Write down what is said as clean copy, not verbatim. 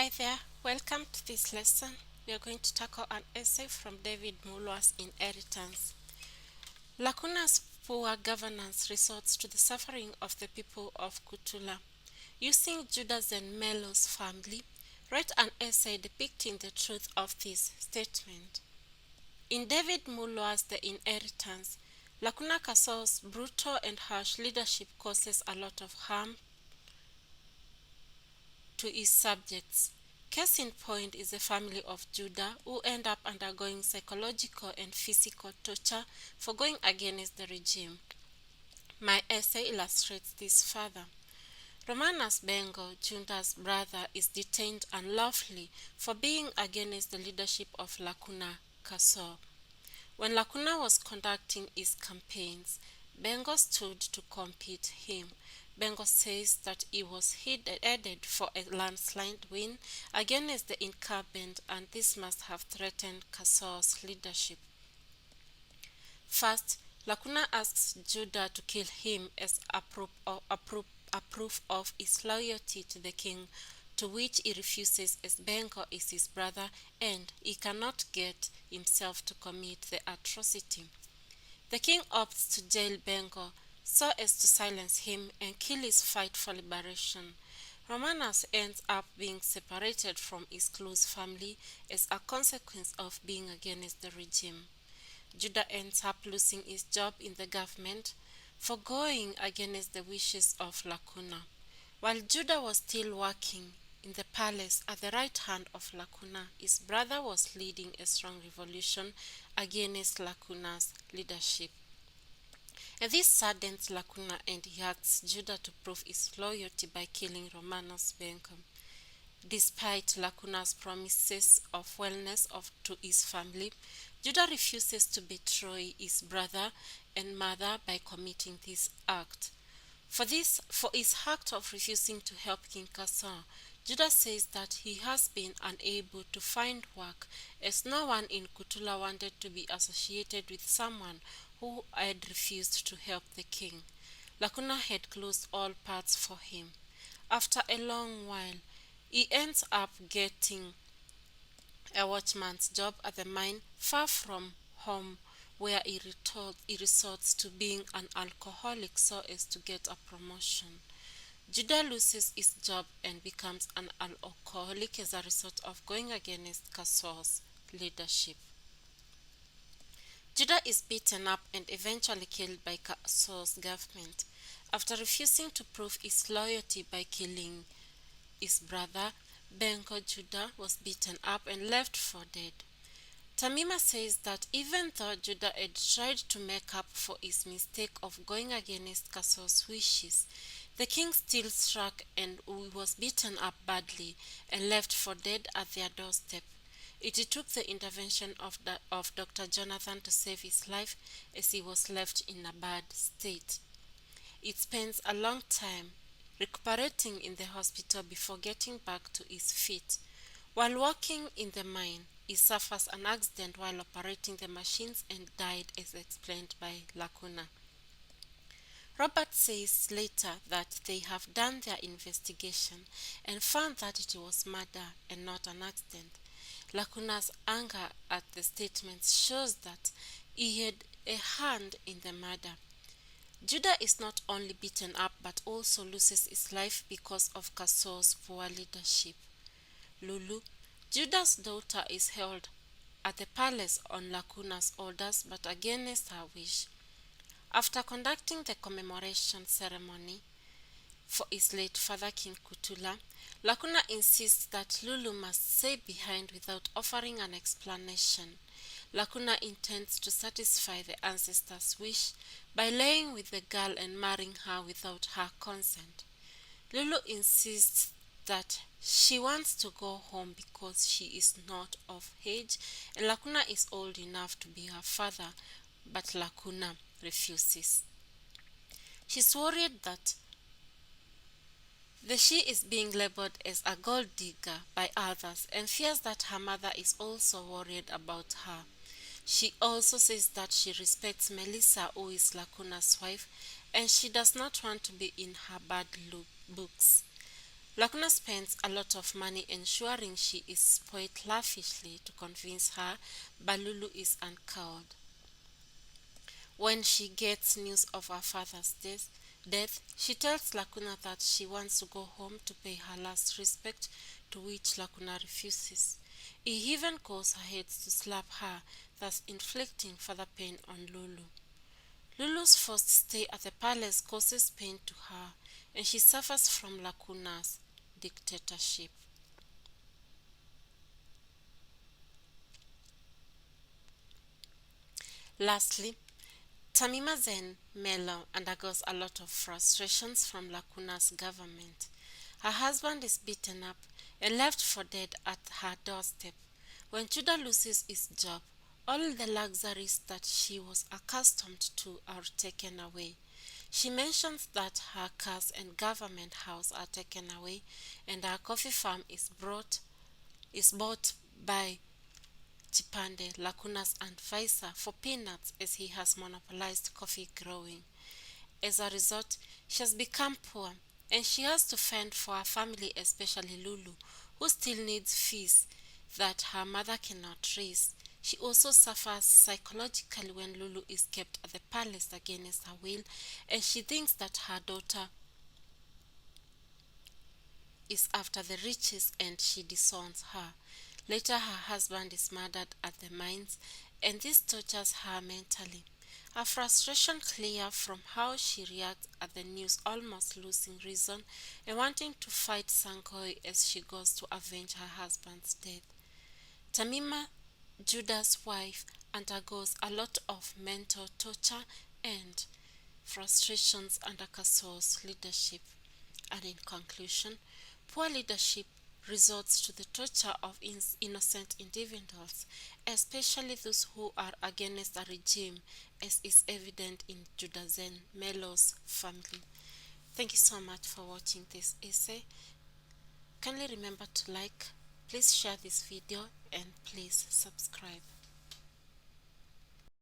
Hi there, welcome to this lesson. We are going to tackle an essay from David Muller's Inheritance. Lacuna's poor governance resorts to the suffering of the people of Kutula. Using Judah's and Melo's family, write an essay depicting the truth of this statement. In David Muller's The Inheritance, Lacuna Casor's brutal and harsh leadership causes a lot of harm to his subjects. Case in point is the family of Judah, who end up undergoing psychological and physical torture for going against the regime. My essay illustrates this further. Romanus Bengo, Judah's brother, is detained unlawfully for being against the leadership of Lacuna Casor. When Lacuna was conducting his campaigns, Bengo stood to compete him. Bengo says that he was headed for a landslide win against the incumbent, and this must have threatened Casor's leadership. First, Lacuna asks Judah to kill him as a proof of his loyalty to the king, to which he refuses as Bengo is his brother and he cannot get himself to commit the atrocity. The king opts to jail Bengo so as to silence him and kill his fight for liberation. Romanus ends up being separated from his close family as a consequence of being against the regime. Judah ends up losing his job in the government for going against the wishes of Lacuna. While Judah was still working in the palace at the right hand of Lacuna, his brother was leading a strong revolution against Lacuna's leadership. And this saddens Lacuna, and he asks Judah to prove his loyalty by killing Romanus Bengo. Despite Lacuna's promises of wellness to his family, Judah refuses to betray his brother and mother by committing this act. For his act of refusing to help King Casor, Judah says that he has been unable to find work, as no one in Kutula wanted to be associated with someone who had refused to help the king. Lacuna had closed all paths for him. After a long while, he ends up getting a watchman's job at the mine far from home, where he resorts to being an alcoholic so as to get a promotion. Judah loses his job and becomes an alcoholic as a result of going against Casor's leadership. Judah is beaten up and eventually killed by Casor's government. After refusing to prove his loyalty by killing his brother, Bengo Judah was beaten up and left for dead. Tamima says that even though Judah had tried to make up for his mistake of going against Casor's wishes, the king still struck and was beaten up badly and left for dead at their doorstep. It took the intervention of Dr. Jonathan to save his life, as he was left in a bad state. It spends a long time recuperating in the hospital before getting back to his feet. While working in the mine, he suffers an accident while operating the machines and died, as explained by Lacuna. Robert says later that they have done their investigation and found that it was murder and not an accident. Lacuna's anger at the statements shows that he had a hand in the murder. Judah is not only beaten up but also loses his life because of Casor's poor leadership. Lulu, Judah's daughter, is held at the palace on Lacuna's orders but against her wish. After conducting the commemoration ceremony for his late father King Kutula, Lacuna insists that Lulu must stay behind without offering an explanation. Lacuna intends to satisfy the ancestor's wish by laying with the girl and marrying her without her consent. Lulu insists that she wants to go home because she is not of age and Lacuna is old enough to be her father, but Lacuna refuses. She's worried that she is being labeled as a gold digger by others and fears that her mother is also worried about her. She also says that she respects Melissa, who is Lacuna's wife, and she does not want to be in her bad books. Lacuna spends a lot of money ensuring she is spoiled lavishly to convince her, but Lulu is uncowed. When she gets news of her father's death, she tells Lacuna that she wants to go home to pay her last respect, to which Lacuna refuses. He even goes ahead to slap her, thus inflicting further pain on Lulu. Lulu's first stay at the palace causes pain to her, and she suffers from Lacuna's dictatorship. Lastly, Tamima Zen Mello undergoes a lot of frustrations from Lacuna's government. Her husband is beaten up and left for dead at her doorstep. When Judah loses his job, all the luxuries that she was accustomed to are taken away. She mentions that her cars and government house are taken away and her coffee farm is bought by Chipande, Lacuna's advisor, for peanuts as he has monopolized coffee growing. As a result, she has become poor and she has to fend for her family, especially Lulu, who still needs fees that her mother cannot raise. She also suffers psychologically when Lulu is kept at the palace against her will, and she thinks that her daughter is after the riches and she disowns her. Later, her husband is murdered at the mines, and this tortures her mentally. Her frustration clear from how she reacts at the news, almost losing reason and wanting to fight Sankoi as she goes to avenge her husband's death. Tamima, Judah's wife, undergoes a lot of mental torture and frustrations under Kasor's leadership. And in conclusion, poor leadership resorts to the torture of innocent individuals, especially those who are against a regime, as is evident in Judah Zen Melo's family. Thank you so much for watching this essay. Kindly remember to like, please share this video, and please subscribe.